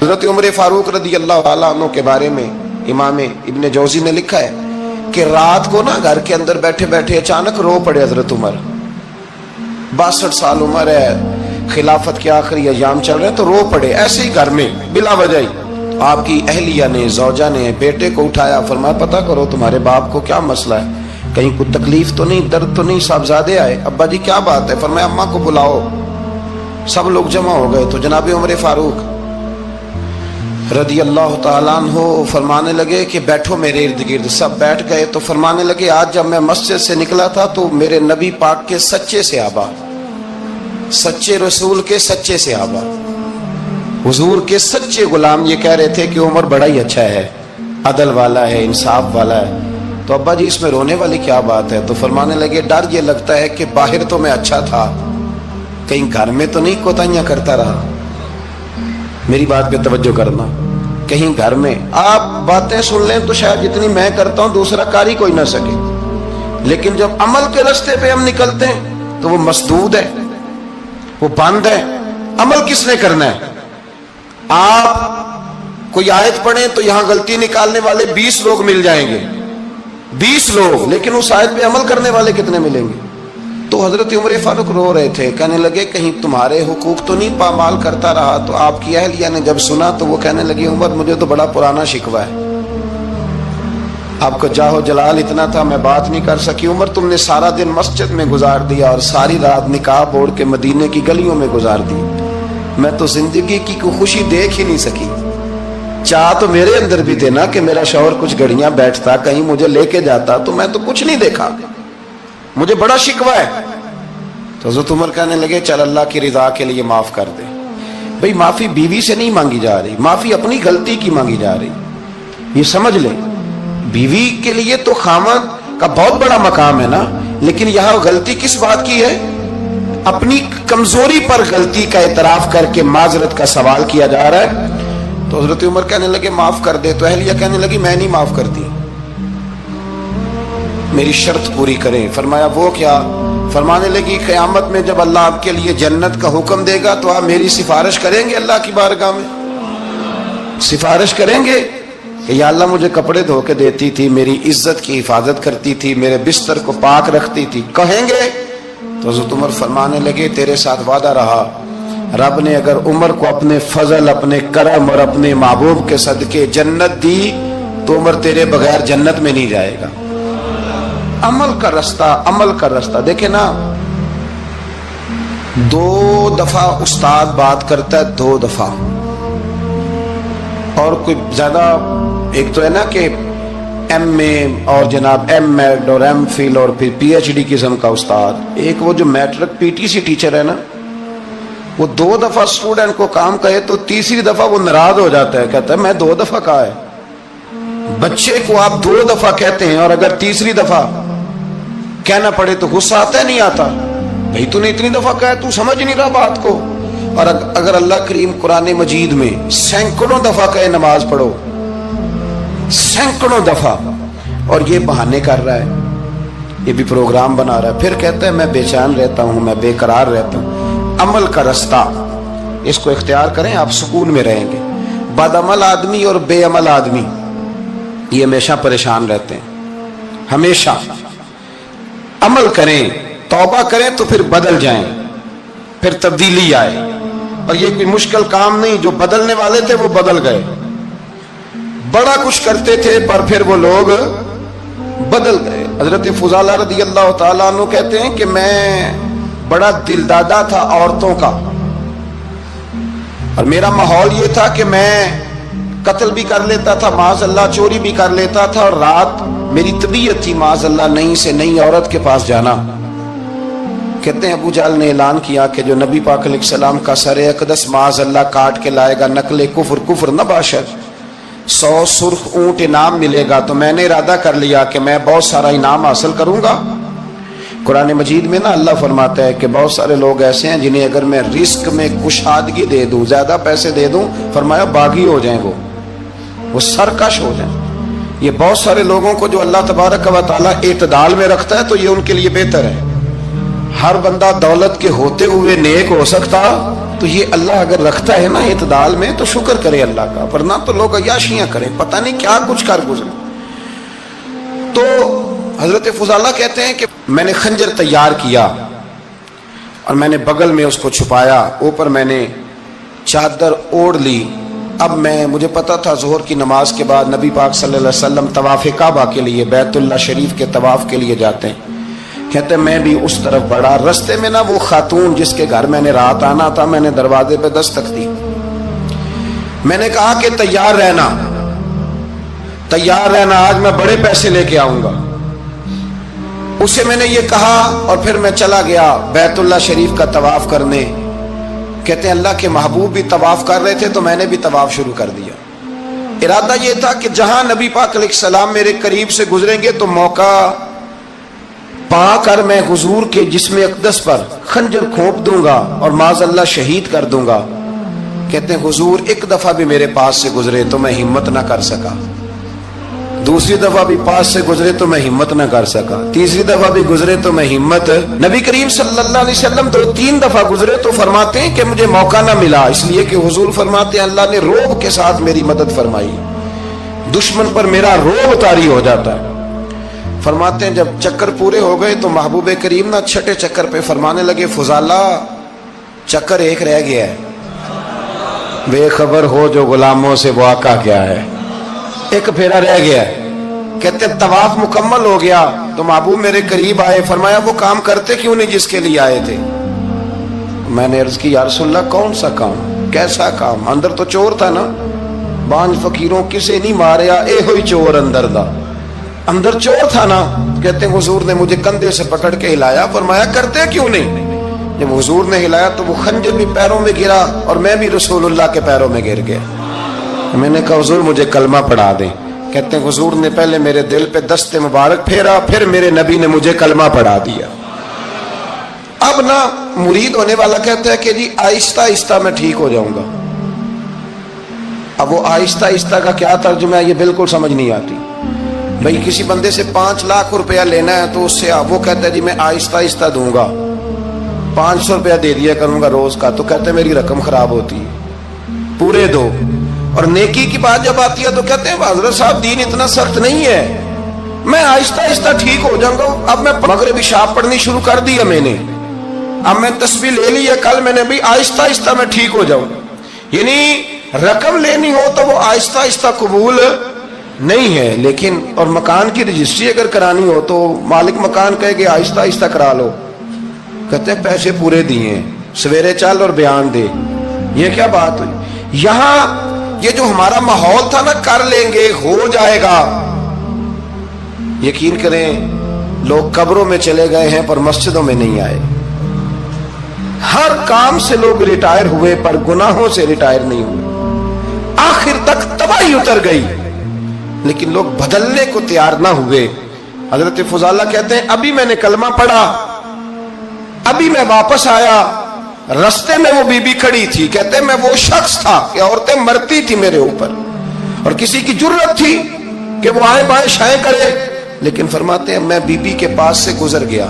حضرت عمر فاروق رضی اللہ تعالیٰ عنہ کے بارے میں امام ابن جوزی نے لکھا ہے کہ رات کو نا گھر کے اندر بیٹھے بیٹھے اچانک رو پڑے حضرت عمر. 62 سال عمر ہے, خلافت کے آخری ایام چل رہے ہیں, تو رو پڑے ایسے ہی گھر میں بلا وجہ ہی. آپ کی اہلیہ نے, زوجہ نے بیٹے کو اٹھایا, فرمایا پتہ کرو تمہارے باپ کو کیا مسئلہ ہے, کہیں کوئی تکلیف تو نہیں, درد تو نہیں, صاحبزادے آئے. ابا جی کیا بات ہے؟ فرمایا اماں کو بلاؤ. سب لوگ جمع ہو گئے تو جناب عمر فاروق رضی اللہ تعالیٰ عنہ فرمانے لگے کہ بیٹھو میرے ارد گرد. سب بیٹھ گئے تو فرمانے لگے آج جب میں مسجد سے نکلا تھا تو میرے نبی پاک کے سچے صحابہ, سچے رسول کے سچے صحابہ, حضور کے سچے غلام یہ کہہ رہے تھے کہ عمر بڑا ہی اچھا ہے, عدل والا ہے, انصاف والا ہے. تو ابا جی اس میں رونے والی کیا بات ہے؟ تو فرمانے لگے ڈر یہ لگتا ہے کہ باہر تو میں اچھا تھا, کہیں گھر میں تو نہیں کوتاہیاں کرتا رہا. میری بات پہ توجہ کرنا. کہیں گھر میں آپ باتیں سن لیں تو شاید جتنی میں کرتا ہوں دوسرا کاری کوئی نہ سکے, لیکن جب عمل کے راستے پہ ہم نکلتے ہیں تو وہ مسدود ہے, وہ بند ہے. عمل کس نے کرنا ہے؟ آپ کوئی آیت پڑھیں تو یہاں غلطی نکالنے والے 20 لوگ مل جائیں گے, 20 لوگ, لیکن اس آیت پہ عمل کرنے والے کتنے ملیں گے؟ تو حضرت عمر فاروق رو رہے تھے, کہنے لگے کہیں تمہارے حقوق تو نہیں پامال کرتا رہا. تو آپ کی اہلیہ نے جب سنا تو وہ کہنے لگی عمر مجھے تو بڑا پرانا شکوہ ہے, آپ کا جاہ و جلال اتنا تھا میں بات نہیں کر سکی. عمر تم نے سارا دن مسجد میں گزار دیا اور ساری رات نقاب اوڑھ کے مدینے کی گلیوں میں گزار دی, میں تو زندگی کی کوئی خوشی دیکھ ہی نہیں سکی. چاہ تو میرے اندر بھی تھے نا کہ میرا شوہر کچھ گھڑیاں بیٹھتا, کہیں مجھے لے کے جاتا, تو میں تو کچھ نہیں دیکھا, مجھے بڑا شکوہ ہے. تو حضرت عمر کہنے لگے چل اللہ کی رضا کے لیے معاف کر دے. بھئی معافی بیوی سے نہیں مانگی جا رہی, معافی اپنی غلطی کی مانگی جا رہی. یہ سمجھ لیں, بیوی کے لیے تو خامد کا بہت بڑا مقام ہے نا, لیکن یہاں غلطی کس بات کی ہے؟ اپنی کمزوری پر غلطی کا اعتراف کر کے معذرت کا سوال کیا جا رہا ہے. تو حضرت عمر کہنے لگے معاف کر دے. تو اہلیہ کہنے لگی میں نہیں معاف کرتی, میری شرط پوری کریں. فرمایا وہ کیا؟ فرمانے لگی قیامت میں جب اللہ آپ کے لیے جنت کا حکم دے گا تو آپ میری سفارش کریں گے اللہ کی بارگاہ میں؟ سفارش کریں گے کہ یا اللہ مجھے کپڑے دھو کے دیتی تھی, میری عزت کی حفاظت کرتی تھی, میرے بستر کو پاک رکھتی تھی, کہیں گے؟ تو حضرت عمر فرمانے لگے تیرے ساتھ وعدہ رہا, رب نے اگر عمر کو اپنے فضل, اپنے کرم اور اپنے محبوب کے صدقے جنت دی تو عمر تیرے بغیر جنت میں نہیں جائے گا. عمل کا راستہ, عمل کا راستہ. دیکھیں نا, 2 دفعہ استاد بات کرتا ہے, 2 دفعہ, اور کوئی زیادہ, ایک تو ہے نا کہ ایم اے اور جناب ایم ایڈ اور ایم فل اور پھر پی ایچ ڈی قسم کا استاد. ایک وہ جو matric P T C teacher ہے نا, وہ 2 دفعہ اسٹوڈنٹ کو کام کہے تو تیسری دفعہ وہ ناراض ہو جاتا ہے, کہتا ہے میں 2 دفعہ کہا ہے. بچے کو آپ 2 دفعہ کہتے ہیں اور اگر تیسری دفعہ کہنا پڑے تو غصہ آتا ہے نہیں آتا؟ بھئی تو نے اتنی دفعہ کہا, تو سمجھ نہیں رہا بات کو. اور اگر اللہ کریم قرآن مجید میں سینکڑوں دفعہ کہے نماز پڑھو, سینکڑوں دفعہ, اور یہ بہانے کر رہا ہے, یہ بھی پروگرام بنا رہا ہے, پھر کہتا ہے میں بے چین رہتا ہوں, میں بے قرار رہتا ہوں. عمل کا راستہ اس کو اختیار کریں, آپ سکون میں رہیں گے. بد عمل آدمی اور بے عمل آدمی یہ ہمیشہ پریشان رہتے ہیں, ہمیشہ. عمل کریں, توبہ کریں تو پھر بدل جائیں, پھر تبدیلی آئے. اور یہ کوئی مشکل کام نہیں, جو بدلنے والے تھے وہ بدل گئے. بڑا کچھ کرتے تھے پر پھر وہ لوگ بدل گئے. حضرت فضالہ رضی اللہ تعالیٰ عنہ کہتے ہیں کہ میں بڑا دل دادا تھا عورتوں کا, اور میرا ماحول یہ تھا کہ میں قتل بھی کر لیتا تھا, معاذ اللہ چوری بھی کر لیتا تھا, اور رات میری طبیعت تھی معاذ اللہ نئی سے نئی عورت کے پاس جانا. کہتے ہیں ابو جہل نے اعلان کیا کہ جو نبی پاک علیہ السلام کا سر اقدس معاذ اللہ کاٹ کے لائے گا نقل کفر, کفر نہ باشد, 100 سرخ اونٹ انعام ملے گا. تو میں نے ارادہ کر لیا کہ میں بہت سارا انعام حاصل کروں گا. قرآن مجید میں نا اللہ فرماتا ہے کہ بہت سارے لوگ ایسے ہیں جنہیں اگر میں رزق میں کشادگی دے دوں, زیادہ پیسے دے دوں, فرمایا باغی ہو جائیں, وہ سرکش ہو جائیں. یہ بہت سارے لوگوں کو جو اللہ تبارک و تعالیٰ اعتدال میں رکھتا ہے تو یہ ان کے لیے بہتر ہے. ہر بندہ دولت کے ہوتے ہوئے نیک ہو سکتا تو یہ اللہ اگر رکھتا ہے نا اعتدال میں تو شکر کرے اللہ کا، ورنہ تو لوگ عیاشیاں کریں، پتہ نہیں کیا کچھ کر گزرے۔ تو حضرت فضالہ کہتے ہیں کہ میں نے خنجر تیار کیا اور میں نے بغل میں اس کو چھپایا، اوپر میں نے چادر اوڑھ لی۔ اب مجھے پتا تھا ظہر کی نماز کے بعد نبی پاک صلی اللہ علیہ وسلم طواف کعبہ کے لیے، بیت اللہ شریف کے طواف کے لیے جاتے ہیں۔ کہتے ہیں میں بھی اس طرف بڑھا، رستے میں نا وہ خاتون جس کے گھر میں نے رات آنا تھا، میں نے دروازے پہ دستک دی، میں نے کہا کہ تیار رہنا، تیار رہنا، آج میں بڑے پیسے لے کے آؤں گا۔ اسے میں نے یہ کہا اور پھر میں چلا گیا بیت اللہ شریف کا طواف کرنے۔ کہتے ہیں اللہ کے محبوب بھی طواف کر رہے تھے تو میں نے بھی طواف شروع کر دیا۔ ارادہ یہ تھا کہ جہاں نبی پاک علیہ السلام میرے قریب سے گزریں گے تو موقع پا کر میں حضور کے جسم اقدس پر خنجر کھونپ دوں گا اور معاذ اللہ شہید کر دوں گا۔ کہتے ہیں حضور ایک دفعہ بھی میرے پاس سے گزرے تو میں ہمت نہ کر سکا، دوسری دفعہ بھی پاس سے گزرے تو میں ہمت نہ کر سکا، تیسری دفعہ بھی گزرے تو میں ہمت، نبی کریم صلی اللہ علیہ وسلم تو 3 دفعہ گزرے تو فرماتے ہیں کہ مجھے موقع نہ ملا، اس لیے کہ حضور فرماتے ہیں اللہ نے روب کے ساتھ میری مدد فرمائی، دشمن پر میرا روب طاری ہو جاتا ہے۔ فرماتے ہیں جب چکر پورے ہو گئے تو محبوب کریم نہ چھٹے چکر پہ فرمانے لگے فضالہ چکر ایک رہ گیا ہے، بے خبر ہو جو غلاموں سے وہ آقا کیا ہے، ایک پھیرا رہ گیا ہے۔ کہتے طواف مکمل ہو گیا تو محبوب میرے قریب آئے، فرمایا وہ کام کرتے کیوں نہیں جس کے لیے آئے تھے؟ میں نے عرض کی یا رسول اللہ کون سا کام، کیسا کام؟ اندر تو چور تھا نا، بانج فقیروں کسے نہیں ماریا اے ہوئی چور اندر دا، اندر چور تھا نا۔ کہتے ہیں حضور نے مجھے کندھے سے پکڑ کے ہلایا، فرمایا کرتے کیوں نہیں؟ جب حضور نے ہلایا تو وہ خنجر بھی پیروں میں گرا اور میں بھی رسول اللہ کے پیروں میں گر گیا۔ میں نے کہا حضور مجھے کلمہ پڑھا دیں۔ کہتے ہیں حضور نے پہلے میرے دل پہ دست مبارک پھیرا، پھر میرے نبی نے مجھے کلمہ پڑھا دیا۔ اب نا مرید ہونے والا کہتا ہے کہ جی آہستہ آہستہ میں ٹھیک ہو جاؤں گا۔ اب وہ آہستہ آہستہ کا کیا ترجمہ ہے یہ بالکل سمجھ نہیں آتی۔ بھئی کسی بندے سے 5 لاکھ روپیہ لینا ہے تو اس سے وہ کہتا ہے جی میں آہستہ آہستہ دوں گا، 500 روپیہ دے دیا کروں گا روز کا، تو کہتے ہیں میری رقم خراب ہوتی ہے، پورے دو۔ اور نیکی کی بات جب آتی ہے تو کہتے ہیں حضرت صاحب دین اتنا سخت نہیں ہے، میں آہستہ آہستہ ٹھیک ہو جاؤں گا۔ اب میں مغرب عشاء پڑھنی شروع کر دیا میں نے، اب میں تسبیح لے لی ہے کل میں نے بھی، آہستہ آہستہ میں ٹھیک ہو جاؤں۔ یعنی رقم لینی ہو تو وہ آہستہ آہستہ قبول نہیں ہے، لیکن اور مکان کی رجسٹری اگر کرانی ہو تو مالک مکان کہے کہ آہستہ آہستہ کرا لو، کہتے ہیں پیسے پورے دیے، سویرے چل اور بیان دے۔ یہ کیا بات ہوئی؟ یہاں یہ جو ہمارا ماحول تھا نا کر لیں گے ہو جائے گا، یقین کریں لوگ قبروں میں چلے گئے ہیں پر مسجدوں میں نہیں آئے۔ ہر کام سے لوگ ریٹائر ہوئے پر گناہوں سے ریٹائر نہیں ہوئے، آخر تک تباہی اتر گئی لیکن لوگ بدلنے کو تیار نہ ہوئے۔ حضرت فضالہ کہتے ہیں ابھی میں نے کلمہ پڑھا، ابھی میں واپس آیا، رستے میں وہ بی بی کھڑی تھی، کہتے ہیں میں وہ شخص تھا کہ عورتیں مرتی تھی میرے اوپر اور کسی کی جرت تھی کہ وہ آئیں بائیں شائیں کرے، لیکن فرماتے ہیں میں بی بی کے پاس سے گزر گیا،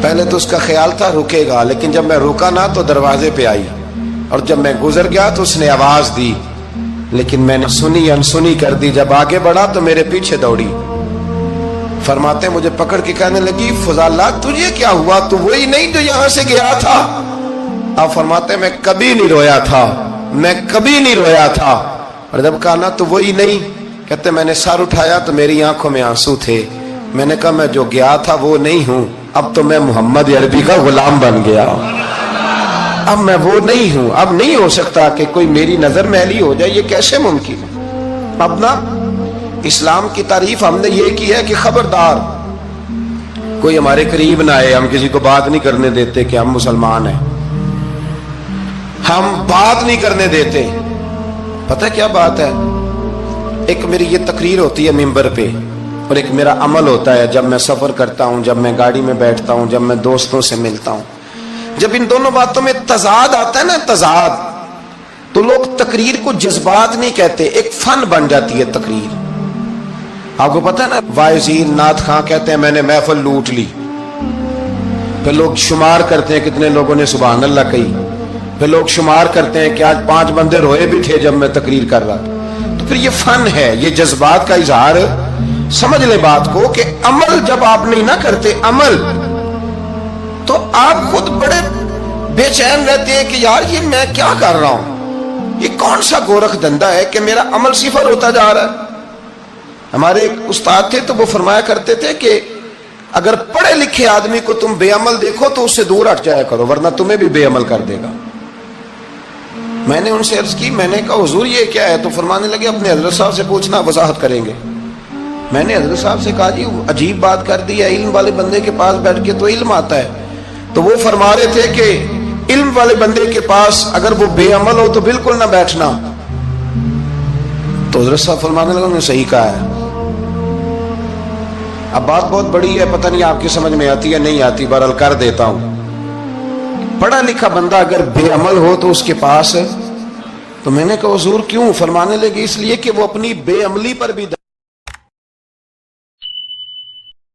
پہلے تو اس کا خیال تھا رکے گا، لیکن جب میں رکا نہ تو دروازے پہ آئی، اور جب میں گزر گیا تو اس نے آواز دی، لیکن میں نے سنی انسنی کر دی، جب آگے بڑھا تو میرے پیچھے دوڑی۔ فرماتے ہیں مجھے پکڑ کے کہنے لگی فضالہ تجھے کیا ہوا، تو وہی نہیں جو یہاں سے گیا تھا؟ آپ فرماتے ہیں میں کبھی نہیں رویا تھا، میں کبھی نہیں رویا تھا، اور جب کہا نا تو وہی نہیں، کہتے میں نے سر اٹھایا تو میری آنکھوں میں آنسو تھے، میں نے کہا میں جو گیا تھا وہ نہیں ہوں، اب تو میں محمد عربی کا غلام بن گیا، اب میں وہ نہیں ہوں، اب نہیں ہو سکتا کہ کوئی میری نظر میلی ہو جائے، یہ کیسے ممکن ہے؟ اب نا اسلام کی تعریف ہم نے یہ کی ہے کہ خبردار کوئی ہمارے قریب نہ آئے، ہم کسی کو بات نہیں کرنے دیتے کہ ہم مسلمان ہیں، ہم بات نہیں کرنے دیتے۔ پتہ کیا بات ہے، ایک میری یہ تقریر ہوتی ہے ممبر پہ، اور ایک میرا عمل ہوتا ہے جب میں سفر کرتا ہوں، جب میں گاڑی میں بیٹھتا ہوں، جب میں دوستوں سے ملتا ہوں، جب ان دونوں باتوں میں تضاد آتا ہے نا، تضاد، تو لوگ تقریر کو جذبات نہیں کہتے، ایک فن بن جاتی ہے تقریر۔ آپ کو پتہ ہے نا وائزین نعت خواں کہتے ہیں میں نے محفل لوٹ لی، پھر لوگ شمار کرتے ہیں کتنے لوگوں نے سبحان اللہ کہی، پھر لوگ شمار کرتے ہیں کہ آج 5 بندے روئے بھی تھے جب میں تقریر کر رہا تھا۔ تو پھر یہ فن ہے، یہ جذبات کا اظہار۔ سمجھ لیں بات کو کہ عمل جب آپ نہیں نہ کرتے عمل، تو آپ خود بڑے بے چین رہتے ہیں کہ یار یہ میں کیا کر رہا ہوں، یہ کون سا گورکھ دھندا ہے کہ میرا عمل صفر ہوتا جا رہا ہے۔ ہمارے ایک استاد تھے تو وہ فرمایا کرتے تھے کہ اگر پڑھے لکھے آدمی کو تم بے عمل دیکھو تو اس سے دور ہٹ جایا کرو، ورنہ تمہیں بھی بے عمل کر دے گا۔ میں نے ان سے عرض کی، میں نے کہا حضور یہ کیا ہے؟ تو فرمانے لگے اپنے حضرت صاحب سے پوچھنا، وضاحت کریں گے۔ میں نے حضرت صاحب سے کہا جی عجیب بات کر دی ہے، علم والے بندے کے پاس بیٹھ کے تو علم آتا ہے۔ تو وہ فرما رہے تھے کہ علم والے بندے کے پاس اگر وہ بے عمل ہو تو بالکل نہ بیٹھنا۔ تو حضرت صاحب فرمانے لگے انہوں نے صحیح کہا ہے۔ اب بات بہت بڑی ہے، پتہ نہیں آپ کی سمجھ میں آتی ہے نہیں آتی، بہرحال کر دیتا ہوں۔ پڑھا لکھا بندہ اگر بے عمل ہو تو اس کے پاس، تو میں نے کہا حضور کیوں؟ فرمانے لگے اس لیے کہ وہ اپنی بے عملی پر بھی